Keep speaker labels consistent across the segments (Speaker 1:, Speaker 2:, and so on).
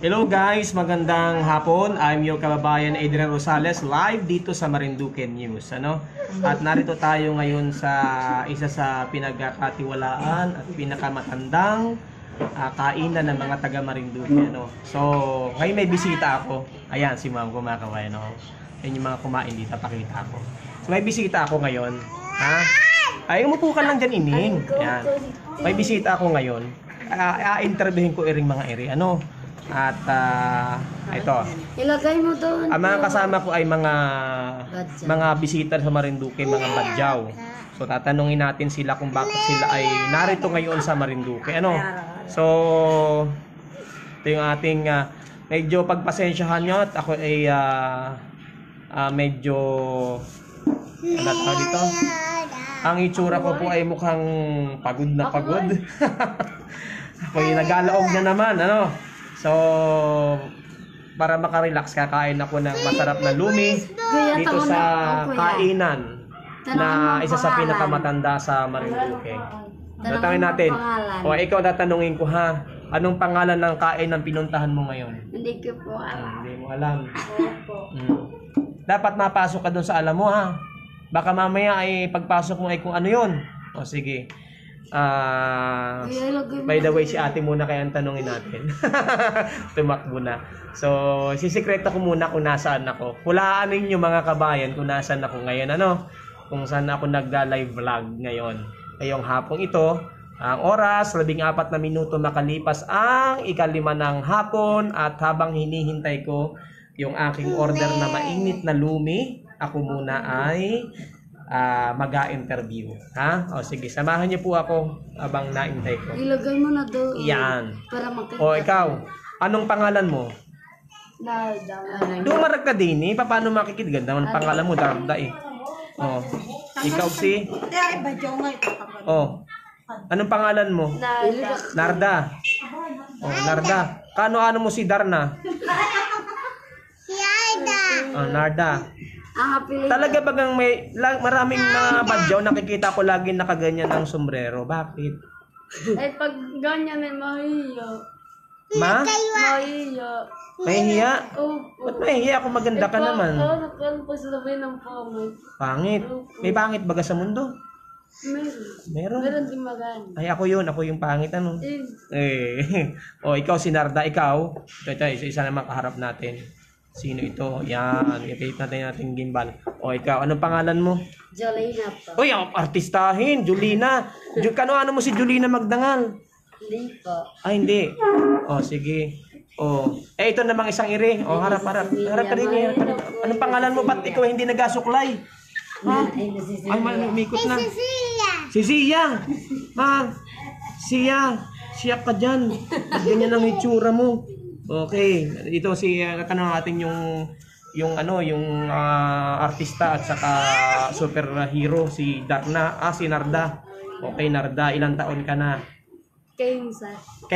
Speaker 1: Hello guys, magandang hapon. I'm your kababayan Adrian Rosales, live dito sa Marinduque News. At narito tayo ngayon sa isa sa pinagkakatiwalaan at pinakamatandang kainan ng mga taga Marinduque. So, ngayon may bisita ako. Ayan, si ma'am kumakaway. Yan yung mga kumain dito, pakita ko. So, may bisita ako ngayon. Ay, umupo ka lang dyan, Ining. Ayan. May bisita ako ngayon. I-interviewin ko mga eri. At ito.
Speaker 2: Ilagay mo doon.
Speaker 1: Ang mga kasama ko ay mga bisita sa Marinduque, mga badyaw. So tatanungin natin sila kung bakit sila ay narito ngayon sa Marinduque. So ito yung ating medyo pagpasensyahan nyo at ako ay medyo dito. Ang itsura ko po ay mukhang pagod na pagod. Ako ay nagalaog na naman, So, para makarelax, kakain ako ng masarap na lumi dito sa kainan na isa sa pinakamatanda sa Marinduque. Tatanungin natin. O, ikaw tatanungin ko ha. Anong pangalan ng kain ng pinuntahan mo ngayon?
Speaker 2: Hindi ko po alam.
Speaker 1: Hindi mo alam. Dapat mapasok ka doon sa alam mo ha. Baka mamaya ay pagpasok mo ay kung ano yun. O, sige. By the way, si ate muna kaya ang tanongin natin. Tumakbo na. So, sisikreto ko muna kung nasaan ako. Hulaan ninyo mga kabayan kung nasaan ako ngayon. Kung saan ako nagda-live vlog ngayon. Ngayong hapong ito, ang oras, 14 na minuto makalipas ang 5 ng hapon. At habang hinihintay ko yung aking order na mainit na lumi, ako muna ay mag-a-interview. O sige, samahan niyo po ako habang naintay ko.
Speaker 2: Ilagay mo na doon.
Speaker 1: Yan.
Speaker 2: Para makita.
Speaker 1: O ikaw, anong pangalan mo?
Speaker 2: Darda.
Speaker 1: Dumarag ka din eh. Paano makikita? Ganda naman pangalan mo, Darda eh. O, ikaw si? O, anong pangalan mo?
Speaker 2: Darda.
Speaker 1: Narda. O, Narda. Kano mo si Darna? O, Narda. Talaga bagang maraming mga badyaw nakikita ko lagi nakaganyan ng sombrero. Bakit?
Speaker 2: Eh pag ganyan ay mahiya. Mahiya.
Speaker 1: Mahiya?
Speaker 2: Opo.
Speaker 1: Ba't mahiya? Ako maganda ka naman.
Speaker 2: Nakakal pa sila ng pangit.
Speaker 1: Pangit? May pangit baga sa mundo? Meron?
Speaker 2: Meron din maganda.
Speaker 1: Ay ako yun yung pangit O ikaw si Narda, ikaw. Ito, isa naman kaharap natin. Sino ito? Yan. I-tape natin gimbal. O ikaw, anong pangalan mo?
Speaker 2: Jolina po.
Speaker 1: Uy, artistahin. Julina. Ano mo si Julina Magdangal?
Speaker 2: Hindi po.
Speaker 1: Ay, hindi. O, sige. O. Ito namang isang iri. O, harap. Harap ka rin. Anong pangalan mo? Ba't ikaw hindi nagasuklay? Ay, umikot na. Si Sia. Siya ka dyan. Ganyan ang itsura mo. Okay, ito natin yung artista at saka superhero si Darna, si Narda. Okay, Narda, ilang taon ka na? 15.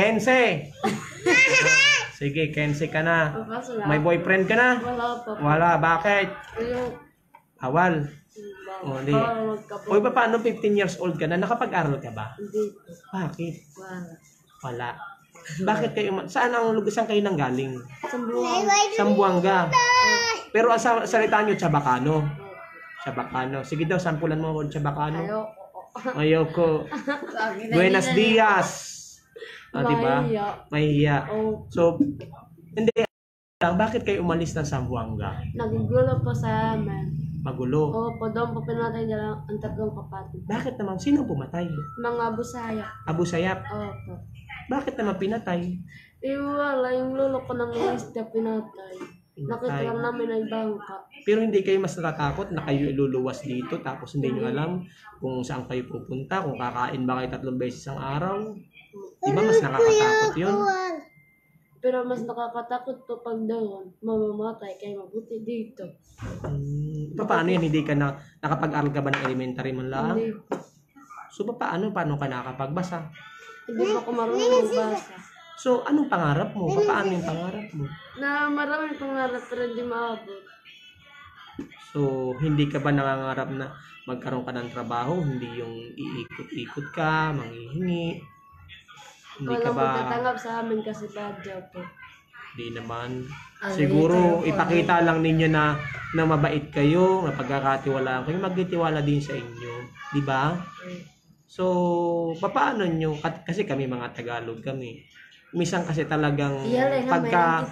Speaker 1: Sige, 15 ka na. May boyfriend ka na?
Speaker 2: Wala po.
Speaker 1: Wala, bakit? Awal. Hindi. Uy, paano 15 years old ka na? Nakapag-aral ka ba?
Speaker 2: Hindi.
Speaker 1: Bakit?
Speaker 2: Wala.
Speaker 1: Bakit kayo, saan kayo nanggaling?
Speaker 2: Sambuanga.
Speaker 1: Sambuanga. Pero ang salita nyo, Chabacano. Sige daw, sampulan mo ako Chabacano. Ayoko. Buenos dias. Diba? Mahiya. So, hindi lang, bakit kayo umalis ng Sambuanga?
Speaker 2: Nagugulo po sa amin.
Speaker 1: Magulo.
Speaker 2: Opo, doon po pinatay nila ang 3 kapatid.
Speaker 1: Bakit naman? Sino pumatay?
Speaker 2: Mga busaya.
Speaker 1: Abu Sayyaf?
Speaker 2: Opo.
Speaker 1: Bakit naman pinatay?
Speaker 2: Wala, yung lolo ko ng isda pinatay. Nakita lang namin ay bangka.
Speaker 1: Pero hindi kayo mas natatakot na kayo iluluwas dito tapos hindi nyo alam kung saan kayo pupunta, kung kakain ba kayo 3 beses ang araw? Di ba mas nakakatakot yun?
Speaker 2: Pero mas nakakatakot to pag doon, mamamatay kayo, mabuti dito.
Speaker 1: Paano yan? Hindi ka nakapag-aral ka ba ng elementary man lang?
Speaker 2: Hindi.
Speaker 1: So paano ka nakapagbasa?
Speaker 2: Hindi pa ako marunong magbasa.
Speaker 1: So anong pangarap mo? Paano yung pangarap mo?
Speaker 2: Na maraming pangarap pero hindi maabot.
Speaker 1: So hindi ka ba nangangarap na magkaroon ka ng trabaho? Hindi yung iikot-ikot ka, manghihingi? Hindi ka
Speaker 2: Walang
Speaker 1: ba...
Speaker 2: magtatanggap sa amin kasi badyaw po.
Speaker 1: Di naman.
Speaker 2: Ah,
Speaker 1: Siguro
Speaker 2: later po,
Speaker 1: ipakita lang ninyo na mabait kayo, na pagkakatiwalaan kayo, magtitiwala din sa inyo, di ba? So, papaano nyo? Kasi kami mga Tagalog kami. Minsan kasi talagang pagka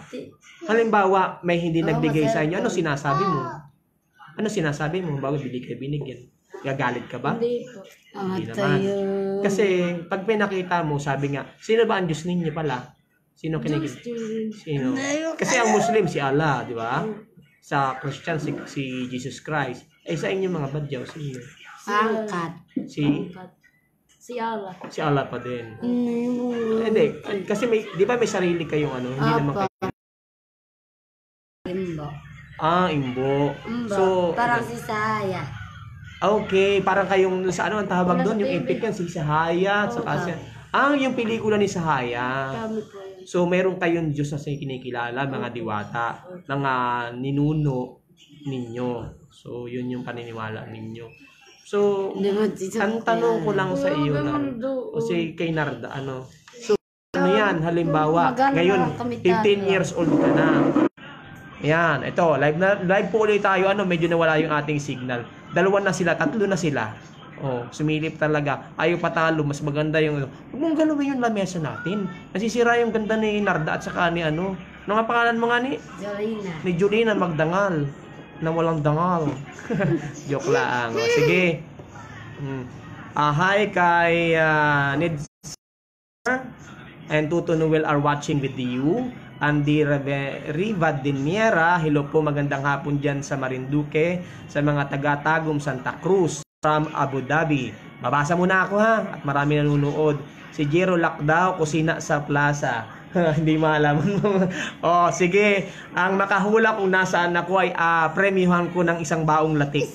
Speaker 1: halimbawa may hindi nagbigay sa inyo, ano sinasabi mo? Ano sinasabi mo bago bili kayo binigyan? Gagalit ka ba?
Speaker 2: Hindi po.
Speaker 1: Hindi naman. Kasi pag pinakita mo, sabi nga, sino ba ang Diyos ninyo pala? Sino kinikita? Sino? Kasi ang Muslim si Allah, di ba? Sa Christian si Jesus Christ. Eh sa inyo mga badyaw, sino?
Speaker 2: Angkat. Si Allah.
Speaker 1: Si Allah pa din. Hindi, kasi may, di ba may sarili kayong ano, hindi naman kayo.
Speaker 2: Imbo.
Speaker 1: Imbo.
Speaker 2: So, parang si Saya.
Speaker 1: Okay, parang kayong sa ano ang tawag doon, yung epic yan, si Sahaya, sa kasi. Yung pelikula ni Sahaya.
Speaker 2: Kami po yun.
Speaker 1: So, meron kayong Diyos na kinikilala, mga diwata, mga ninuno ninyo. So, yun yung paniniwala ninyo. So, ang tanong ko lang sa iyo na, o si kay Narda, ano? So, ano yan, halimbawa, ngayon, 15 years old ka na. Yan, ito, live po ulit tayo, ano, medyo nawala yung ating signal. 2 na sila, 3 na sila. Oh, sumilip talaga. Ayaw patalo, mas maganda yung huwag mong galawin yung lamesa natin. Nasisira yung ganda ni Narda at saka ni ano. Ano nga pangalan mo nga ni?
Speaker 2: Jolina.
Speaker 1: Ni Julina Magdangal. Na walang dangal. Joke lang. Oh, sige. Hi kay Ned and Tuto Noel are watching with you. Andy Rivadiniera, hello po, magandang hapon dyan sa Marinduque, sa mga taga-Tagum, Santa Cruz, from Abu Dhabi. Babasa muna ako ha, at marami nanonood. Si Jero Lakdaw, kusina sa plaza. Hindi malaman mo. Oh, sige. Ang makahula kung nasaan ako ay premiuhan ko ng isang baong latik.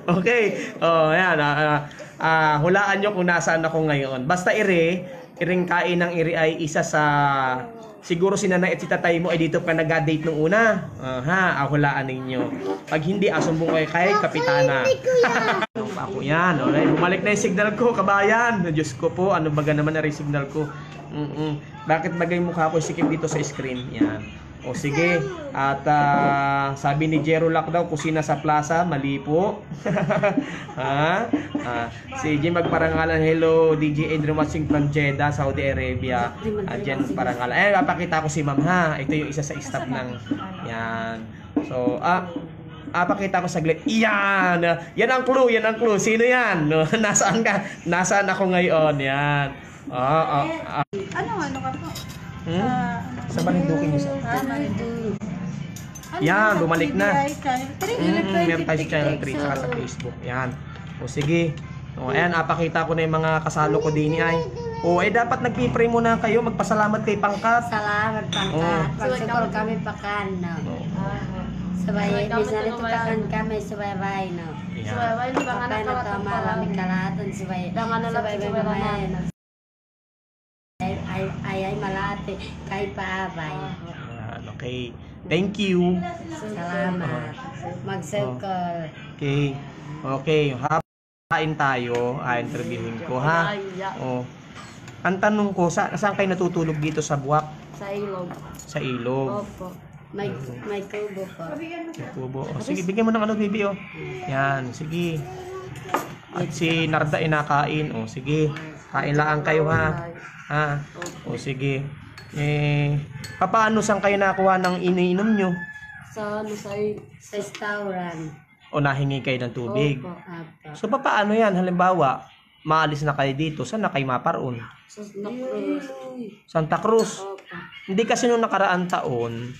Speaker 1: Okay. Oh, ayan. Hulaan nyo kung nasaan ako ngayon. Basta iring kain ng iri ay isa sa siguro si nanay at si tatay mo ay dito pa nag-date nung una. Hulaan ninyo. Pag hindi, asumbong kayo kay kapitana. Ako yan. Okay. Bumalik na yung signal ko, kabayan. Diyos ko po, ano baga naman na rin signal ko. Bakit bagay mukha ko sikip dito sa screen? Yan. O sige. At sabi ni Jero Lakdaw, kusina sa plaza, mali po. Si Jim Magparangalan, hello, DJ Adrian watching from Jeddah, Saudi Arabia. Jen Parangalan. Papakita ko si ma'am ha. Ito yung isa sa staff ng yan. So, pakita ko saglit. Yan! Yan ang clue, yan ang clue. Sino yan? No? Nasaan ka? Nasaan ako ngayon? Yan.
Speaker 3: Ano ka po?
Speaker 1: Sa Marinduque niyo sa. Yan, bumalik na. Meron tayo sa channel 3 saka sa Facebook. Yan. O sige. O ayan, apakita ko na yung mga kasalo ko din ay. O dapat nagpipray muna kayo. Magpasalamat kay Pangkat.
Speaker 2: Salamat, Pangkat. Pagsukol kami pakan, no? Sabay, bisa nito pakan kami, sabay, no?
Speaker 1: Yan.
Speaker 2: Kapay na ito, maraming kalahatan, sabay, sabay, ay malate, kay paabay.
Speaker 1: Okay. Thank you.
Speaker 2: Salamat. Mag-circle.
Speaker 1: Okay. Okay. Kain tayo. Interviewin ko ha. Ang tanong ko, saan kayo natutulog dito sa Buwak?
Speaker 2: Sa ilog.
Speaker 1: Sa ilog.
Speaker 2: Opo. May kubo po.
Speaker 1: May kubo. Sige, bigyan mo ng ano, baby, oh. Yan, sige. At si Narda inakain. Sige. Kain lang kayo ha. Sige. Paano saan kayo nakuha ng iniinom nyo?
Speaker 2: Sa restaurant.
Speaker 1: O nahingi kayo ng tubig?
Speaker 2: Opo.
Speaker 1: So paano yan? Halimbawa, maalis na kayo dito, saan na kayo maparoon?
Speaker 2: Sa Santa Cruz.
Speaker 1: Santa Cruz.
Speaker 2: Opo.
Speaker 1: Hindi kasi nung nakaraang taon,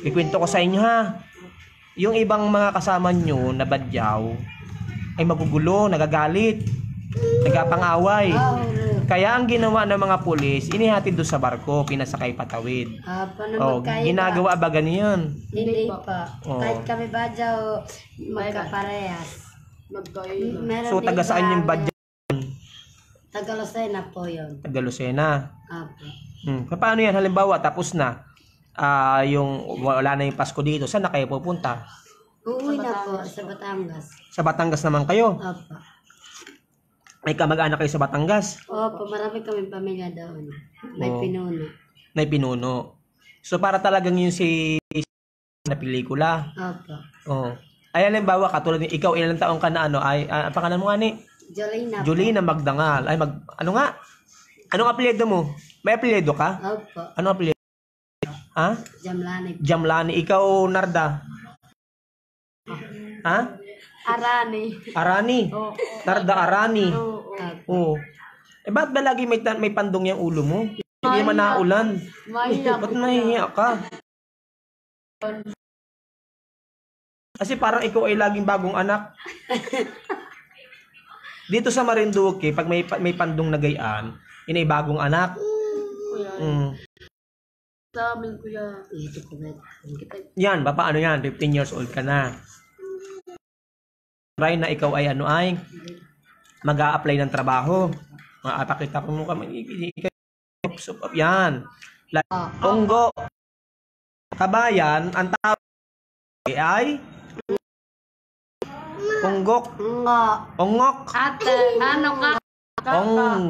Speaker 1: ikwento ko sa inyo ha, yung ibang mga kasama nyo na badyaw ay magugulo, nagagalit, nagapang-away. Kaya ang ginawa ng mga pulis, inihatid doon sa barko, pinasakay patawid. Ginagawa ba ganyan?
Speaker 2: Hindi pa. Kahit kami badyaw, magkaparehas.
Speaker 1: So taga saan yung badyaw?
Speaker 2: Taga Lucena po yun.
Speaker 1: Taga Lucena.
Speaker 2: Opo.
Speaker 1: Paano yan? Halimbawa, tapos na, wala na yung Pasko dito, saan na kayo pupunta?
Speaker 2: Uuwi na po sa Batangas.
Speaker 1: Sa Batangas naman kayo?
Speaker 2: Opo.
Speaker 1: May kamag-anak kayo sa Batangas?
Speaker 2: Opo, marami kaming pamilya doon. May pinuno.
Speaker 1: May pinuno. So para talagang yun si na pelikula.
Speaker 2: Opo.
Speaker 1: Oh. Ay halimbawa katulad ni ikaw ilang taong ka na ano ay ang pangalan mo nga ni
Speaker 2: Jolina po.
Speaker 1: Julina Magdangal. Ay ano nga? Anong apelyido mo? May apelyido ka?
Speaker 2: Opo.
Speaker 1: Ano apelyido? Ha?
Speaker 2: Jamlani.
Speaker 1: Jamlani. Ikaw Narda? Ha?
Speaker 3: Arani.
Speaker 1: Arani.
Speaker 3: Oo.
Speaker 1: Narda Arani.
Speaker 3: Oo.
Speaker 1: Oo. Eh ba't ba lagi may pandong yung ulo mo? Hindi naman naulan.
Speaker 3: Mahiya
Speaker 1: Ba't
Speaker 3: ko
Speaker 1: nahihiya ka? Kasi parang ikaw ay laging bagong anak. Dito sa Marinduque, pag may pandong na gayaan, yun ay bagong anak.
Speaker 3: kuya.
Speaker 1: Mm.
Speaker 3: Sa amin, kuya.
Speaker 2: Ito po ba?
Speaker 1: Yan, paano yan? 15 years old ka na. Try na ikaw ay ano ay mag-a-apply ng trabaho. Mapakita ko mo kami. Yan. Onggo. Kabayan, ang tawag ay Onggok.
Speaker 2: Nga.
Speaker 1: Ongok.
Speaker 3: Ate, ano ka?
Speaker 1: Ong